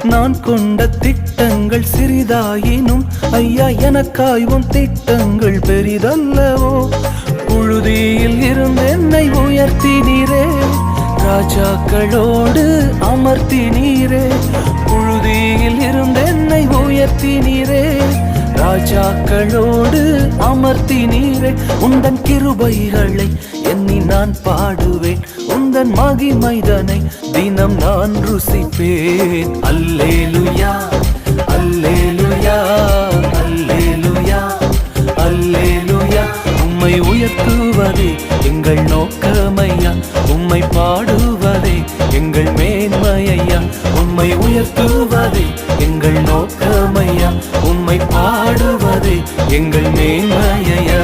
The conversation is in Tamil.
நான் கொண்ட திட்டங்கள் சிறிதாயினும் ஐயா எனக்காய் உன் திட்டங்கள் பெரிதல்லவோ. புழுதியில் இருந்து என்னை உயர்த்தினீரே, ராஜாக்களோடு அமர்த்தினீரே. புழுதியில் இருந்து என்னை உயர்த்தினீரே, ராஜாக்களோடு அமர்த்தினீரே. உந்தன் கிருபைகளை எண்ணி நான் பாடுவேன், உந்தன் மகிமைதனை தினம் நான் ருசிப்பேன். அல்லேலுயா அல்லேலுயா அல்லேலுயா அல்லேலுயா. உம்மை உயர்த்துவதே எங்கள் நோக்கமையா, உம்மை பாடுவதே எங்கள் மேன்மையா. உம்மை உயர்த்துவதே எங்கள் நோக்கமையா, உம்மை பாடுவதே எங்கள் மேன்மையா.